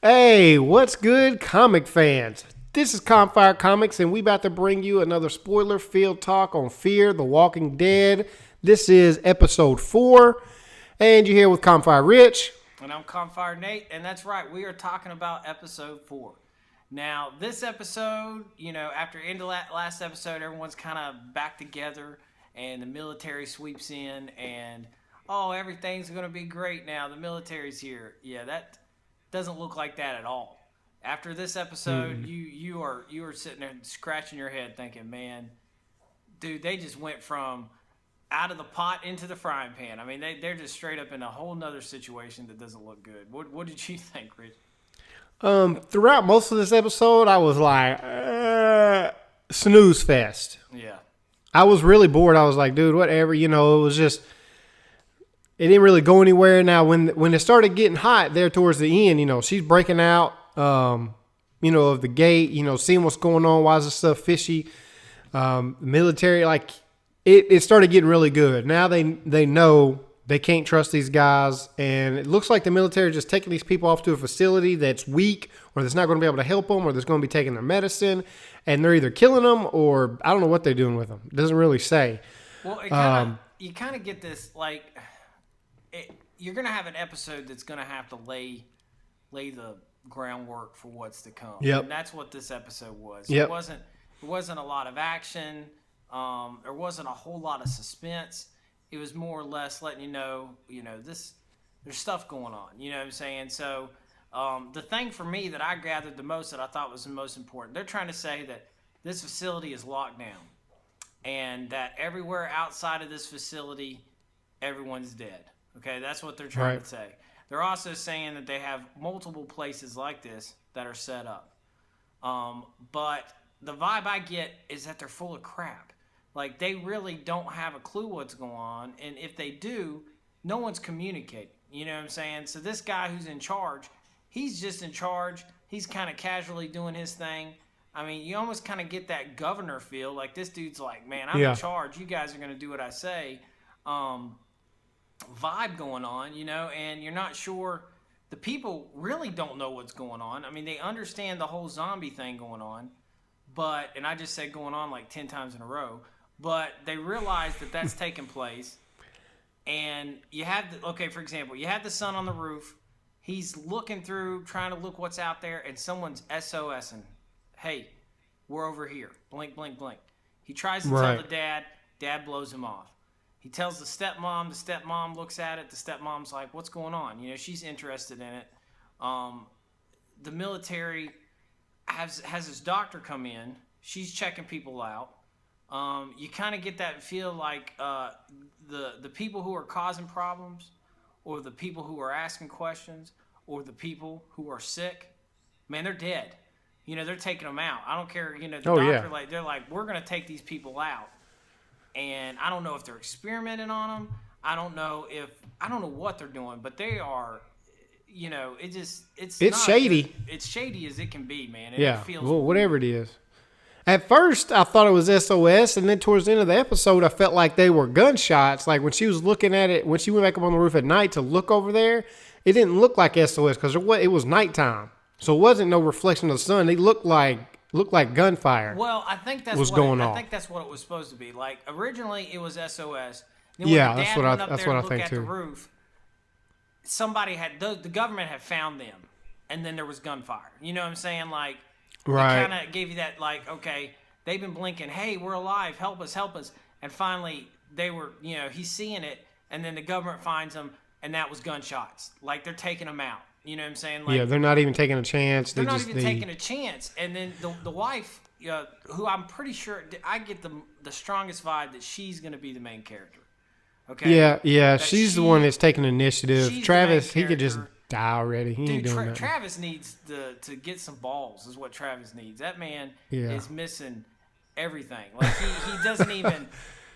Hey, what's good, comic fans? This is Campfire Comics, and we about to bring you another spoiler-filled talk on Fear the Walking Dead. This is episode 4, and you're here with Campfire Rich. And I'm Campfire Nate, and that's right, we are talking about episode 4. Now, this episode, after the end of last episode, everyone's kind of back together, and the military sweeps in, and, everything's going to be great now. The military's here. Yeah, that doesn't look like that at all. After this episode, you are sitting there scratching your head thinking, man, dude, they just went from out of the pot into the frying pan. I mean, they're just straight up in a whole nother situation that doesn't look good. What did you think, Rich? Throughout most of this episode, I was like, snooze fest. Yeah. I was really bored. I was like, dude, whatever. It was just, it didn't really go anywhere. Now, when it started getting hot there towards the end, she's breaking out, of the gate, seeing what's going on. Why is this stuff fishy? Military, like, it started getting really good. Now they know they can't trust these guys, and it looks like the military is just taking these people off to a facility that's weak or that's not going to be able to help them or that's going to be taking their medicine, and they're either killing them or I don't know what they're doing with them. It doesn't really say. Well, you kind of get this, you're going to have an episode that's going to have to lay the groundwork for what's to come. Yep. And that's what this episode was. Yep. It wasn't a lot of action. There wasn't a whole lot of suspense. It was more or less letting you know, there's stuff going on. You know what I'm saying? So the thing for me that I gathered the most that I thought was the most important, they're trying to say that this facility is locked down and that everywhere outside of this facility, everyone's dead. Okay, that's what they're trying to say. They're also saying that they have multiple places like this that are set up. But the vibe I get is that they're full of crap. Like, they really don't have a clue what's going on. And if they do, no one's communicating. You know what I'm saying? So this guy who's in charge, he's just in charge. He's kind of casually doing his thing. I mean, you almost kind of get that governor feel. Like, this dude's like, man, I'm in charge. You guys are going to do what I say. Vibe going on, and you're not sure. The people really don't know what's going on. I mean, they understand the whole zombie thing going on. And I just said going on like 10 times in a row. But they realize that that's taking place. And you have, for example, you have the son on the roof. He's looking through, trying to look what's out there, and someone's SOSing. Hey, we're over here. Blink, blink, blink. He tries to tell the dad. Dad blows him off. He tells the stepmom. The stepmom looks at it. The stepmom's like, what's going on? She's interested in it. The military has his doctor come in. She's checking people out. You kind of get that feel like the people who are causing problems or the people who are asking questions or the people who are sick, man, they're dead. They're taking them out. I don't care. The doctor, they're like, we're going to take these people out. And I don't know if they're experimenting on them. I don't know what they're doing, but they are, it's shady. It's shady as it can be, man. It feels whatever it is. At first, I thought it was SOS, and then towards the end of the episode, I felt like they were gunshots. Like when she was looking at it, when she went back up on the roof at night to look over there, it didn't look like SOS because it was nighttime. So it wasn't no reflection of the sun. They looked like gunfire. Well, I think that's going on. I think that's what it was supposed to be. Like originally, it was SOS. Then that's what I think too. The roof, somebody the government had found them, and then there was gunfire. You know what I'm saying? Like. Right. It kind of gave you that, like, okay, they've been blinking, hey, we're alive, help us. And finally, they were, he's seeing it, and then the government finds them, and that was gunshots. Like, they're taking them out. You know what I'm saying? Like, they're not even taking a chance. They're not even taking a chance. And then the wife, who I'm pretty sure, I get the strongest vibe that she's going to be the main character. Okay? Yeah, she's the one that's taking initiative. Travis, he could just die already. He ain't doing nothing. Travis needs to get some balls is what Travis needs. That man is missing everything. Like he doesn't even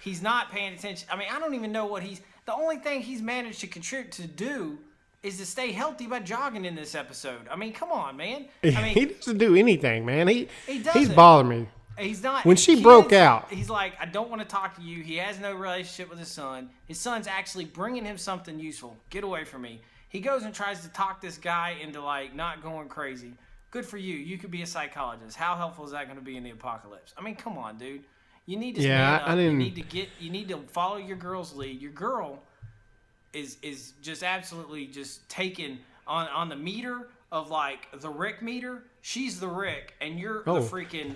he's not paying attention. I mean, I don't even know what the only thing he's managed to contribute to do is to stay healthy by jogging in this episode. I mean, come on, man. I mean, he doesn't do anything, man. He's doesn't. bothering me. He's not. When she broke out, he's like, I don't want to talk to you. He has no relationship with his son. His son's actually bringing him something useful. Get away from me. He goes and tries to talk this guy into like not going crazy. Good for you. You could be a psychologist. How helpful is that going to be in the apocalypse? I mean, come on, dude. You need to stand up. You need to follow your girl's lead. Your girl is just absolutely just taken on the meter of like the Rick meter. She's the Rick, and you're the freaking.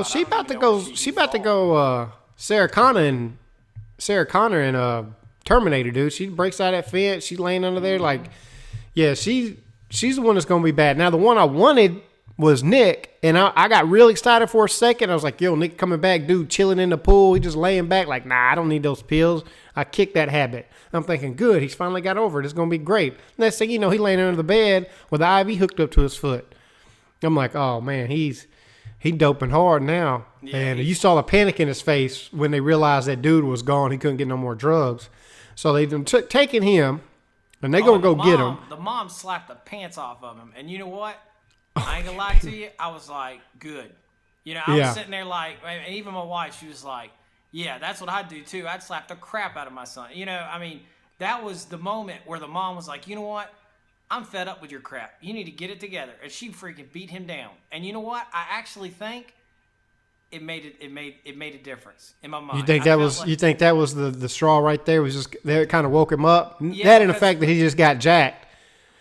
She about to go. She about to go. Sarah Connor and Terminator, dude. She breaks out that fence. She's laying under there like, yeah. She's the one that's gonna be bad. Now the one I wanted was Nick, and I got real excited for a second. I was like, yo, Nick coming back, dude, chilling in the pool. He just laying back like, nah, I don't need those pills. I kicked that habit. I'm thinking, good, he's finally got over it. It's going to be great. Next thing you know, he laying under the bed with the IV hooked up to his foot. I'm like, oh, man, he doping hard now. Yeah, and you saw the panic in his face when they realized that dude was gone. He couldn't get no more drugs. So they taking him, and they going to go get him. The mom slapped the pants off of him. And you know what? I ain't gonna lie to you. I was like, good. You know, I was sitting there like, and even my wife, she was like, yeah, that's what I'd do too. I'd slap the crap out of my son. You know, I mean, that was the moment where the mom was like, you know what? I'm fed up with your crap. You need to get it together. And she freaking beat him down. And you know what? I actually think it made a difference in my mind. You think that was the straw right there? Was just that kind of woke him up? Yeah, that and the fact that he just got jacked.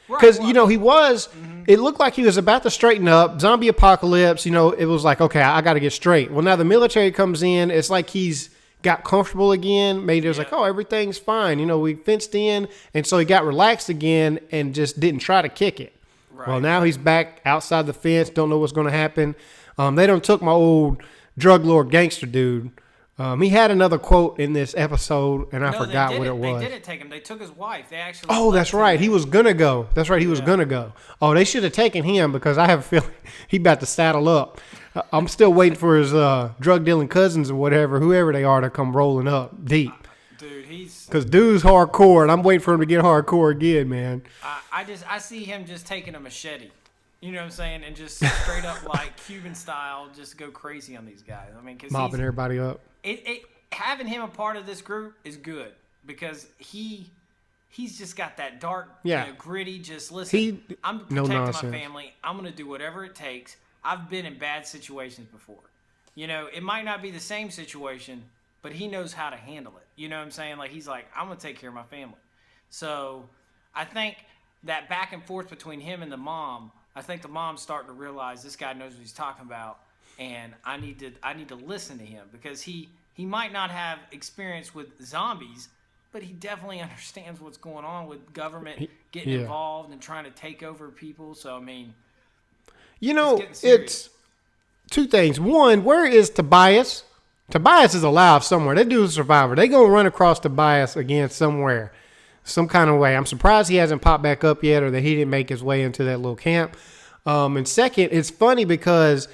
Because, you know, he was, it looked like he was about to straighten up. Zombie apocalypse, you know, it was like, okay, I got to get straight. Well, now the military comes in. It's like he's got comfortable again. Maybe it was like, oh, everything's fine. You know, we fenced in. And so he got relaxed again and just didn't try to kick it. Right. Well, now he's back outside the fence. Don't know what's going to happen. They done took my old drug lord gangster dude. He had another quote in this episode, and I forgot what it was. They didn't take him. They took his wife. They actually. Oh, that's right. He was gonna go. That's right. He was gonna go. Oh, they should have taken him because I have a feeling he about to saddle up. I'm still waiting for his drug dealing cousins or whoever they are, to come rolling up deep. Dude, because dude's hardcore, and I'm waiting for him to get hardcore again, man. I see him just taking a machete. You know what I'm saying? And just straight up like Cuban style, just go crazy on these guys. I mean, because mopping everybody up. Having him a part of this group is good because he's just got that dark, gritty. Just listen. I'm protecting my family. I'm gonna do whatever it takes. I've been in bad situations before. You know, it might not be the same situation, but he knows how to handle it. You know what I'm saying? Like he's like, I'm gonna take care of my family. So I think that back and forth between him and the mom. I think the mom's starting to realize this guy knows what he's talking about, and I need to listen to him because he might not have experience with zombies, but he definitely understands what's going on with government getting involved and trying to take over people. So I mean, you know, it's two things. One, where is Tobias? Tobias is alive somewhere. That dude's a survivor. They gonna run across Tobias again somewhere. Some kind of way. I'm surprised he hasn't popped back up yet, or that he didn't make his way into that little camp. And second, it's funny because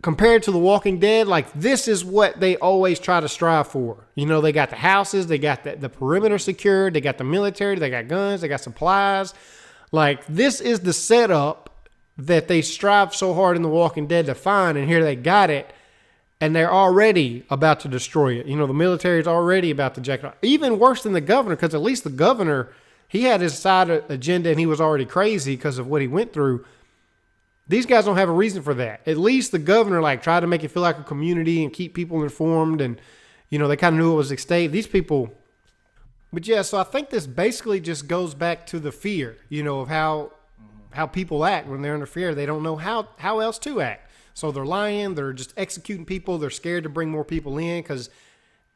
compared to The Walking Dead, like this is what they always try to strive for. You know, they got the houses, they got the perimeter secured, they got the military, they got guns, they got supplies. Like this is the setup that they strive so hard in The Walking Dead to find, and here they got it. And they're already about to destroy it. You know, the military is already about to jack it off. Even worse than the governor, because at least the governor, he had his side agenda and he was already crazy because of what he went through. These guys don't have a reason for that. At least the governor tried to make it feel like a community and keep people informed, and you know they kind of knew it was at stake. These people, but yeah. So I think this basically just goes back to the fear, you know, of how people act when they're under fear. They don't know how else to act. So they're lying. They're just executing people. They're scared to bring more people in because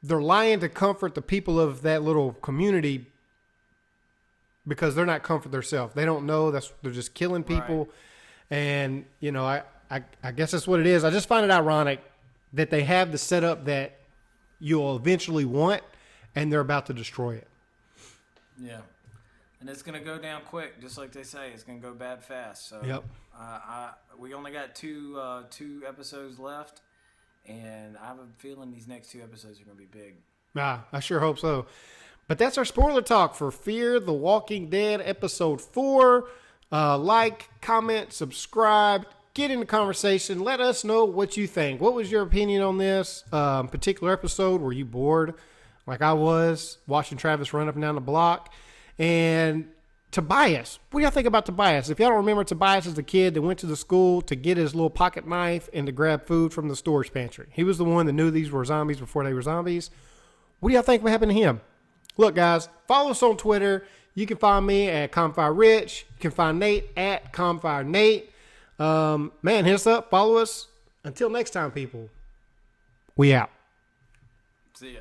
they're lying to comfort the people of that little community because they're not comfort themselves. They don't know they're just killing people. Right. And, you know, I guess that's what it is. I just find it ironic that they have the setup that you'll eventually want and they're about to destroy it. Yeah. And it's going to go down quick, just like they say. It's going to go bad fast. So yep. We only got two episodes left, and I have a feeling these next 2 episodes are going to be big. I sure hope so. But that's our spoiler talk for Fear the Walking Dead episode 4. Like, comment, subscribe, get in the conversation. Let us know what you think. What was your opinion on this particular episode? Were you bored like I was watching Travis run up and down the block? And Tobias, what do y'all think about Tobias? If y'all don't remember, Tobias is the kid that went to the school to get his little pocket knife and to grab food from the storage pantry. He was the one that knew these were zombies before they were zombies. What do y'all think happened to him? Look, guys, follow us on Twitter. You can find me at ComfireRich. You can find Nate at ComfireNate. Man, hit us up, follow us. Until next time, people, we out. See ya.